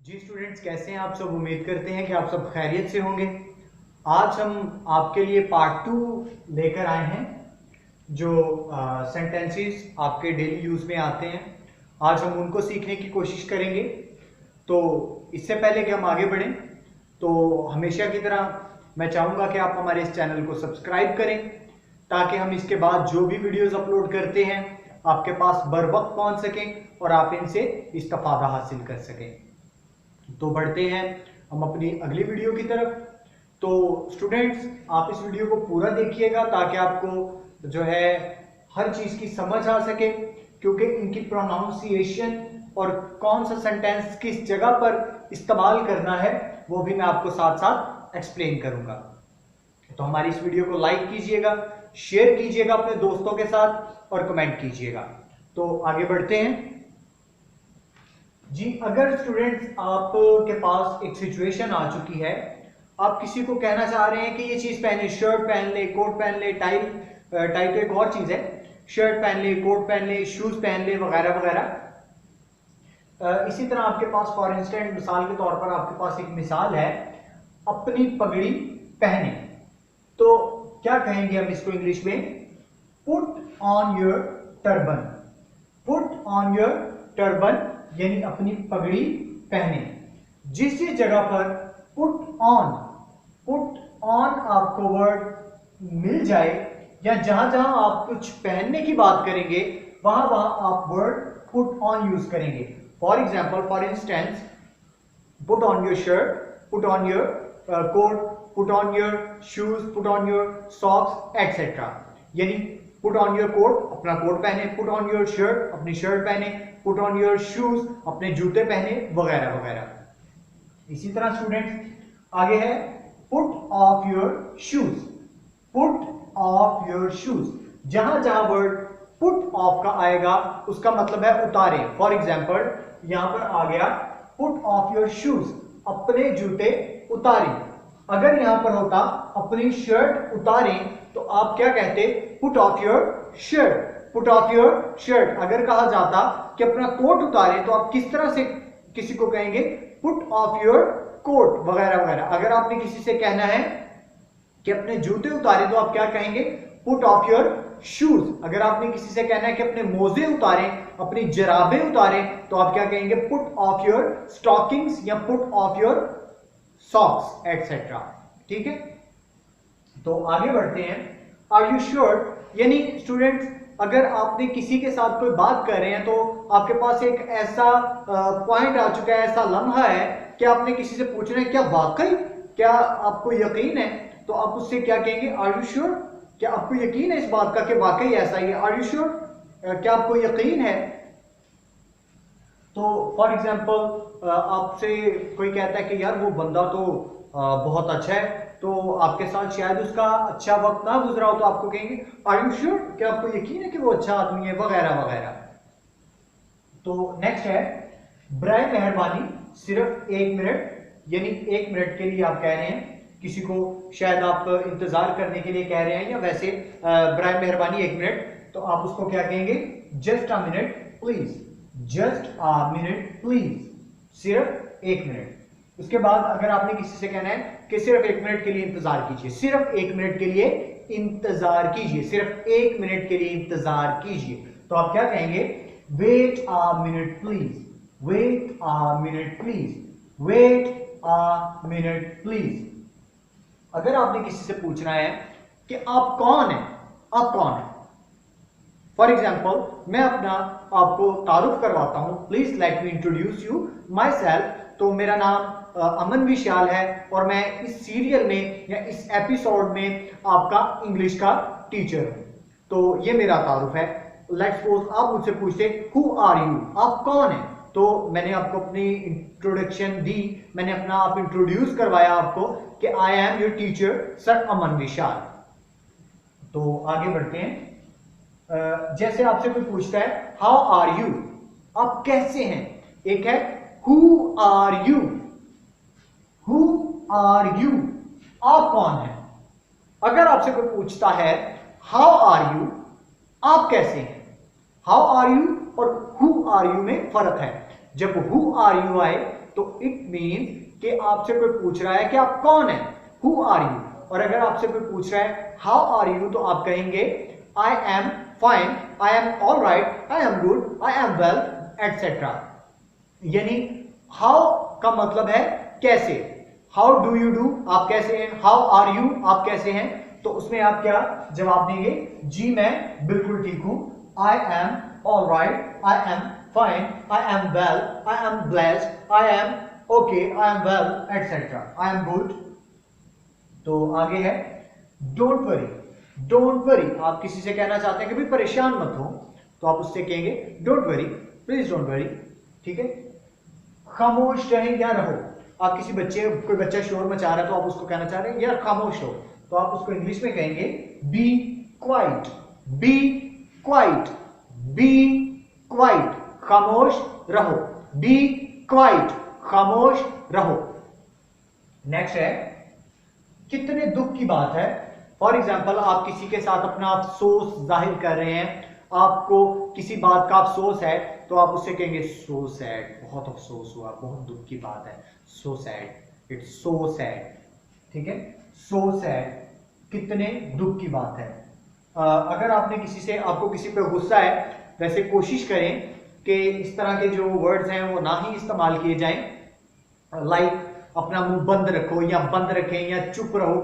जी students, कैसे हैं आप सब। उम्मीद करते हैं कि आप सब खैरियत से होंगे। आज हम आपके लिए पार्ट 2 लेकर आए हैं जो सेंटेंसेस आपके डेली यूज में आते हैं। आज हम उनको सीखने की कोशिश करेंगे। तो इससे पहले कि हम आगे बढ़ें तो हमेशा की तरह मैं चाहूँगा कि आप हमारे इस चैनल को सब्सक्राइब करें ताकि हम इसके बाद जो भी वीडियोस अपलोड करते हैं आपके पास बर वक्त पहुँच सकें और आप इनसे इस्तिफादा हासिल कर सकें। तो बढ़ते हैं हम अपनी अगली वीडियो की तरफ। तो स्टूडेंट्स, आप इस वीडियो को पूरा देखिएगा ताकि आपको जो है हर चीज की समझ आ सके, क्योंकि इनकी प्रोनाउंसिएशन और कौन सा सेंटेंस किस जगह पर इस्तेमाल करना है वो भी मैं आपको साथ साथ एक्सप्लेन करूंगा। तो हमारी इस वीडियो को लाइक कीजिएगा, शेयर कीजिएगा अपने दोस्तों के साथ और कमेंट कीजिएगा। तो आगे बढ़ते हैं जी। अगर स्टूडेंट्स आपके पास एक सिचुएशन आ चुकी है, आप किसी को कहना चाह रहे हैं कि ये चीज पहने, शर्ट पहन ले, कोट पहन ले, टाई टाई तो एक और चीज है, शर्ट पहन ले, कोट पहन ले, शूज पहन ले, वगैरह वगैरह। इसी तरह आपके पास फॉर इंस्टेंट मिसाल के तौर पर आपके पास एक मिसाल है, अपनी पगड़ी पहने। तो क्या कहेंगे हम इसको इंग्लिश में? Put on your turban. Put on your turban यानी अपनी पगड़ी पहने। जिस जगह पर पुट ऑन आपको वर्ड मिल जाए या जहां जहां आप कुछ पहनने की बात करेंगे वहां वहां आप वर्ड पुट ऑन यूज करेंगे। For example, for instance, put on your shirt, put on your coat, put on your shoes, put on your socks etcetera. यानी पुट ऑन योर कोट, अपना कोट पहने, पुट ऑन योर शर्ट, अपनी shirt पहने, put on your shoes, अपने जूते पहने, वगैरह वगैरह। इसी तरह स्टूडेंट्स आगे है put off your shoes. Put off your shoes, जहां जहां वर्ड पुट ऑफ का आएगा उसका मतलब है उतारे। फॉर एग्जाम्पल यहां पर आ गया पुट ऑफ योर शूज, अपने जूते उतारें। अगर यहां पर होता अपनी शर्ट उतारें तो आप क्या कहते? Put off your shirt. Put off your shirt. अगर कहा जाता कि अपना कोट उतारे तो आप किस तरह से किसी को कहेंगे? पुट ऑफ योर कोट, वगैरह वगैरह। अगर आपने किसी से कहना है कि अपने जूते उतारे तो आप क्या कहेंगे? Put off your shoes. अगर आपने किसी से कहना है कि अपने मोजे उतारें, अपनी जराबें उतारें तो आप क्या कहेंगे? पुट ऑफ योर स्टॉकिंग्स या put off your socks etcetera. ठीक है, तो आगे बढ़ते हैं। आर यू श्योर यानी स्टूडेंट्स अगर आपने किसी के साथ कोई बात कर रहे हैं तो आपके पास एक ऐसा पॉइंट आ चुका है, ऐसा लम्हा है कि आपने किसी से पूछना है क्या वाकई, क्या आपको यकीन है? तो आप उससे क्या कहेंगे? Are you sure? क्या आपको यकीन है इस बात का कि वाकई ऐसा ही है? Are you sure? क्या आपको यकीन है? तो फॉर एग्जाम्पल आपसे कोई कहता है कि यार वो बंदा तो बहुत अच्छा है, तो आपके साथ शायद उसका अच्छा वक्त ना गुजरा हो, तो आपको कहेंगे आर यू श्योर? क्या आपको यकीन है कि वो अच्छा आदमी है, वगैरह वगैरह। तो नेक्स्ट है बराए मेहरबानी सिर्फ 1 मिनट। यानी 1 मिनट के लिए आप कह रहे हैं किसी को, शायद आप इंतजार करने के लिए कह रहे हैं या वैसे बराए मेहरबानी 1 मिनट, तो आप उसको क्या कहेंगे? Just a minute please. Just a minute please, सिर्फ 1 मिनट। उसके बाद अगर आपने किसी से कहना है कि सिर्फ 1 मिनट के लिए इंतजार कीजिए, सिर्फ 1 मिनट के लिए इंतजार कीजिए, सिर्फ 1 मिनट के लिए इंतजार कीजिए, तो आप क्या कहेंगे? Wait a minute please. Wait a minute please. Wait a minute please. अगर आपने किसी से पूछना है कि आप कौन है, आप कौन है, फॉर एग्जाम्पल मैं अपना आपको तारुफ करवाता हूं, please let me introduce you my self. तो मेरा नाम अमन विशाल है और मैं इस सीरियल में या इस एपिसोड में आपका इंग्लिश का टीचर हूं। तो ये मेरा तारुफ है। लेट्स सपोज आप मुझसे पूछते हु आर यू, आप कौन है, तो मैंने आपको अपनी इंट्रोडक्शन दी, मैंने अपना आप इंट्रोड्यूस करवाया आपको कि I am your teacher sir Aman Vishal. तो आगे बढ़ते हैं। जैसे आपसे कोई पूछता है हाउ आर यू, आप कैसे हैं। एक है who are you. Who are you, आप कौन हैं। अगर आपसे कोई पूछता है हाउ आर यू, आप कैसे हैं, हाउ आर यू और हु आर यू में फर्क है। जब हु आर यू आए तो इट मीन्स कि आपसे कोई पूछ रहा है कि आप कौन है, हु आर यू। और अगर आपसे कोई पूछ रहा है हाउ आर यू, तो आप कहेंगे I am fine, I am all right, I am good, I am well, etcetera. यानी हाउ का मतलब है कैसे, हाउ डू यू डू, आप कैसे हैं, हाउ आर यू, आप कैसे हैं। तो उसमें आप क्या जवाब देंगे, जी मैं बिल्कुल ठीक हूं, I am all right, I am fine, I am well, I am blessed, I am okay, I am well, etcetera, I am good. तो आगे है डोंट वरी। डोंट वरी, आप किसी से कहना चाहते हैं कि भाई परेशान मत हो, तो आप उससे कहेंगे don't worry, please don't worry, ठीक है। खामोश रहें या रहो, आप किसी बच्चे, कोई बच्चा शोर मचा रहा है तो आप उसको कहना चाह रहे हैं यार खामोश हो, तो आप उसको इंग्लिश में कहेंगे be quiet, be quiet, be quiet, खामोश रहो, बी क्वाइट, खामोश रहो। नेक्स्ट है कितने दुख की बात है। फॉर एग्जाम्पल आप किसी के साथ अपना अफसोस जाहिर कर रहे हैं, आपको किसी बात का अफसोस है, तो आप उससे कहेंगे सो सैड, बहुत अफसोस हुआ, बहुत दुख की बात है, so sad, it's so sad, ठीक है, सो सैड, कितने दुख की बात है। अगर आपने किसी से, आपको किसी पे गुस्सा है, वैसे कोशिश करें कि इस तरह के जो वर्ड्स हैं वो ना ही इस्तेमाल किए जाएं, लाइक अपना मुंह बंद रखो या बंद रखें या चुप रहो,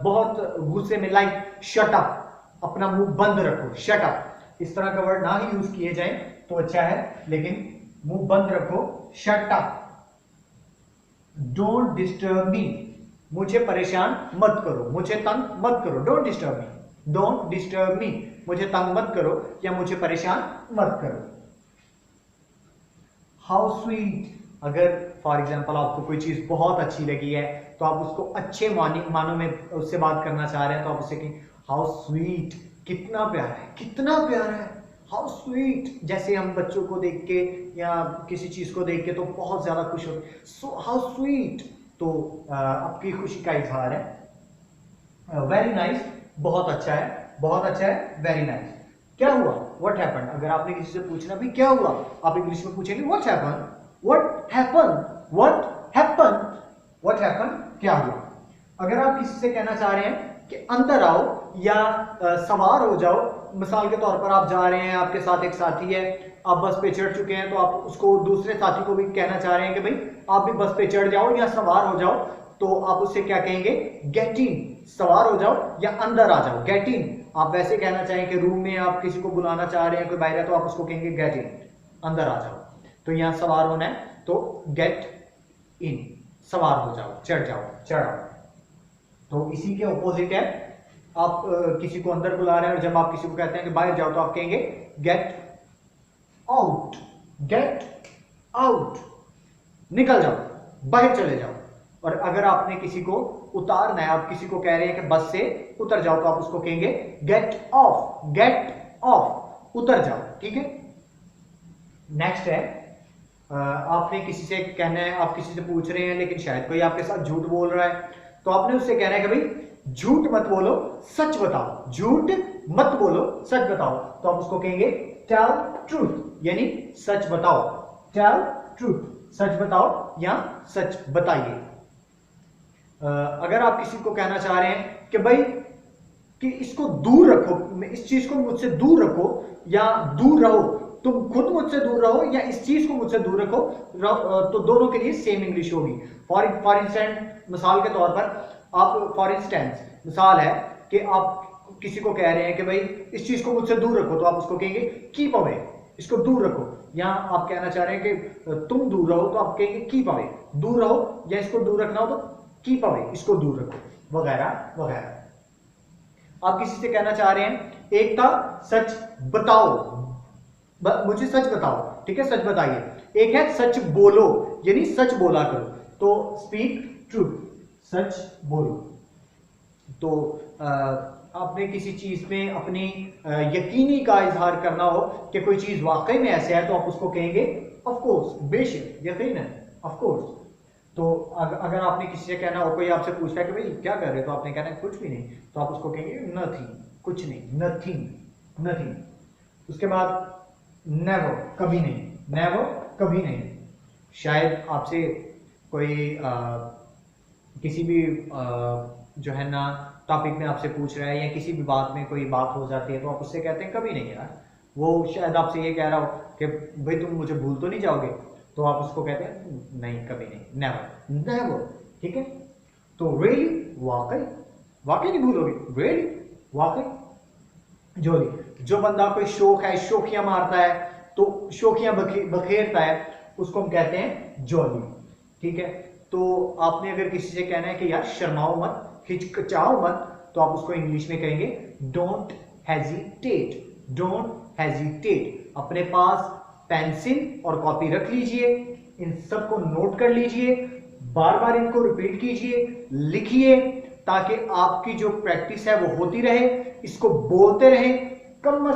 बहुत गुस्से में लाइक शट अप, अपना मुंह बंद रखो, शट अप, इस तरह का वर्ड ना ही यूज किए जाएं तो अच्छा है, लेकिन मुंह बंद रखो, shut up. Don't disturb me, मुझे परेशान मत करो, मुझे तंग मत करो, don't disturb me, don't disturb me, मुझे तंग मत करो या मुझे परेशान मत करो। हाउ स्वीट, अगर फॉर एग्जाम्पल आपको कोई चीज बहुत अच्छी लगी है तो आप उसको अच्छे मानों में उससे बात करना चाह रहे हैं, तो आप उससे कहें हाउ स्वीट, कितना प्यारा है, कितना प्यारा है, हाउ स्वीट। जैसे हम बच्चों को देख के या किसी चीज को देख के तो बहुत ज्यादा खुश होते हैं, सो हाउ स्वीट, तो आपकी खुशी का इजहार है। वेरी नाइस, बहुत अच्छा है, बहुत अच्छा है, वेरी नाइस। क्या हुआ, व्हाट हैपेंड, अगर आपने किसी से पूछना भी क्या हुआ, आप इंग्लिश में पूछेंगे what happened, what happened, what happened, what happened, क्या हुआ। अगर आप किसी से कहना चाह रहे हैं कि अंदर आओ या सवार हो जाओ, मिसाल के तौर पर आप जा रहे हैं, आपके साथ एक साथी है, आप बस पे चढ़ चुके हैं, तो आप उसको दूसरे साथी को भी कहना चाह रहे हैं कि भाई आप भी बस पे चढ़ जाओ या सवार हो जाओ, तो आप उससे क्या कहेंगे, गेट इन, सवार हो जाओ या अंदर आ जाओ, गेट इन। आप वैसे कहना चाहें कि रूम में आप किसी को बुलाना चाह रहे हैं, कोई बाहर है, तो आप उसको कहेंगे गेट इन, अंदर आ जाओ। तो यहां सवार होना है तो गेट इन, सवार हो जाओ, चढ़ जाओ, चढ़ाओ। तो इसी के ऑपोजिट है, आप किसी को अंदर बुला रहे हैं और जब आप किसी को कहते हैं कि बाहर जाओ, तो आप कहेंगे गेट आउट, गेट आउट, निकल जाओ, बाहर चले जाओ। और अगर आपने किसी को उतारना है, आप किसी को कह रहे हैं कि बस से उतर जाओ, तो आप उसको कहेंगे गेट ऑफ, गेट ऑफ, उतर जाओ, ठीक है। नेक्स्ट है, आपने किसी से कहना है, आप किसी से पूछ रहे हैं लेकिन शायद कोई आपके साथ झूठ बोल रहा है, तो आपने उससे कहना है कि भाई झूठ मत बोलो, सच बताओ, झूठ मत बोलो, सच बताओ। तो आप उसको कहेंगे टेल ट्रूथ, यानी सच बताओ, टेल ट्रूथ, सच बताओ या सच बताइए। अगर आप किसी को कहना चाह रहे हैं कि भाई कि इसको दूर रखो, इस चीज को मुझसे दूर रखो या दूर रहो, तुम खुद मुझसे दूर रहो या इस चीज को मुझसे दूर रखो, तो दोनों के लिए सेम इंग्लिश होगी। फॉर इंस्टेंस, मिसाल के तौर पर आप, फॉर इंस्टेंस मिसाल है कि आप किसी को कह रहे हैं कि भाई इस चीज को मुझसे दूर रखो, तो आप उसको कहेंगे कीप अवे, इसको दूर रखो। या आप कहना चाह रहे हैं कि तुम दूर रहो, तो आप कहेंगे कीप अवे, दूर रहो, या इसको दूर रखना हो तो कीप अवे, इसको दूर रखो, वगैरह वगैरह। आप किसी से कहना चाह रहे हैं, एक था सच बताओ, मुझे सच बताओ, ठीक है, सच बताइए। एक है सच बोलो, यानी सच बोला करो, तो स्पीक ट्रूथ, सच बोलो। तो आपने किसी चीज में अपनी यकीनी का इजहार करना हो कि कोई चीज वाकई में ऐसे है, तो आप उसको कहेंगे ऑफ कोर्स, बेशक, यकीनन, ऑफ कोर्स। तो अगर आपने किसी से कहना हो, कोई आपसे पूछता है कि भाई क्या कर रहे हो, तो आपने कहना है कुछ भी नहीं, तो आप उसको कहेंगे नथिंग, कुछ नहीं, नथिंग, नथिंग। उसके बाद नेवर, कभी नहीं, नेवर, कभी नहीं। शायद आपसे कोई किसी भी जो है ना टॉपिक में आपसे पूछ रहा है या किसी भी बात में कोई बात हो जाती है तो आप उससे कहते हैं कभी नहीं यार। वो शायद आपसे ये कह रहा हो कि भाई तुम मुझे भूल तो नहीं जाओगे, तो आप उसको कहते हैं नहीं कभी नहीं, नेवर नेवर। ठीक है, तो रियली वाकई, वाकई नहीं भूलोगे, रियली वाकई। जो बंदा कोई शौक है, शौकियां मारता है, तो शौकियां बखेरता है, उसको हम कहते हैं जॉली। ठीक है, तो आपने अगर किसी से कहना है कि यार शर्माओ मत, हिचकिचाओ मत, तो आप उसको इंग्लिश में कहेंगे डोंट हेजिटेट, डोंट हेजिटेट। अपने पास पेंसिल और कॉपी रख लीजिए, इन सबको नोट कर लीजिए, बार बार इनको रिपीट कीजिए, लिखिए, ताकि आपकी जो प्रैक्टिस है वो होती रहे। इसको बोलते रहे, कम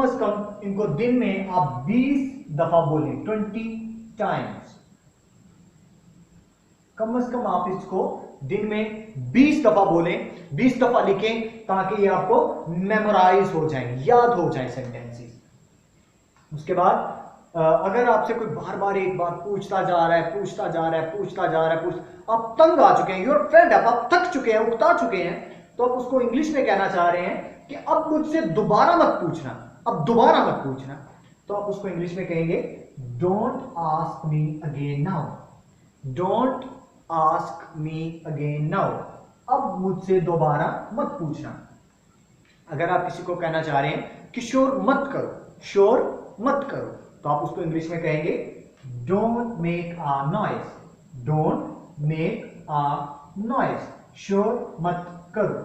से कम इनको दिन में आप 20 दफा बोलें, 20 टाइम्स। कम से कम आप इसको दिन में 20 दफा बोलें, 20 दफा लिखें, ताकि ये आपको मेमोराइज हो जाए, याद हो जाए सेंटेंसेस। उसके बाद अगर आपसे कोई बार बार एक बार पूछता जा रहा है, आप तंग आ चुके हैं, यूर फेड अप, आप थक चुके हैं, उकता चुके हैं, तो आप उसको इंग्लिश में कहना चाह रहे हैं कि अब मुझसे दोबारा मत पूछना, अब दोबारा मत पूछना, तो आप उसको इंग्लिश में कहेंगे don't ask me again now, don't ask me again now, अब मुझसे दोबारा मत पूछना। अगर आप किसी को कहना चाह रहे हैं कि शोर मत करो, शोर मत करो, तो आप उसको इंग्लिश में कहेंगे don't make a noise, don't make a noise, शोर मत करो।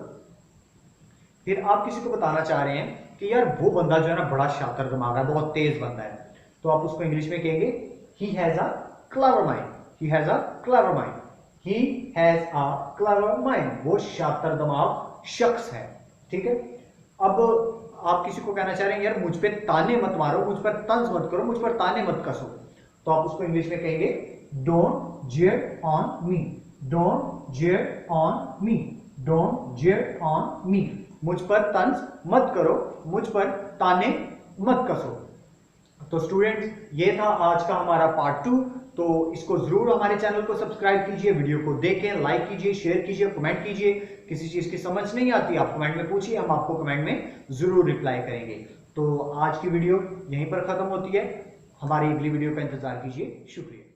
फिर आप किसी को बताना चाह रहे हैं कि यार वो बंदा जो है ना बड़ा शातिर दिमाग है, बहुत तेज बंदा है, तो आप उसको इंग्लिश में कहेंगे he has a clever mind, he has a clever mind, he has a clever mind, वो शातिर दिमाग शख्स है। ठीक है, अब आप किसी को कहना चाह रहे हैं यार मुझ पे ताने मत मारो, मुझ पर तंज मत करो, मुझ पर ताने मत कसो, तो आप उसको इंग्लिश में कहेंगे don't jeer on me, don't jeer on me, don't jeer on me, मुझ पर तंज मत करो, मुझ पर ताने मत कसो। तो स्टूडेंट्स, ये था आज का हमारा पार्ट 2। तो इसको जरूर हमारे चैनल को सब्सक्राइब कीजिए, वीडियो को देखें, लाइक कीजिए, शेयर कीजिए, कमेंट कीजिए। किसी चीज की समझ नहीं आती आप कमेंट में पूछिए, हम आपको कमेंट में जरूर रिप्लाई करेंगे। तो आज की वीडियो यहीं पर खत्म होती है, हमारी अगली वीडियो का इंतजार कीजिए। शुक्रिया।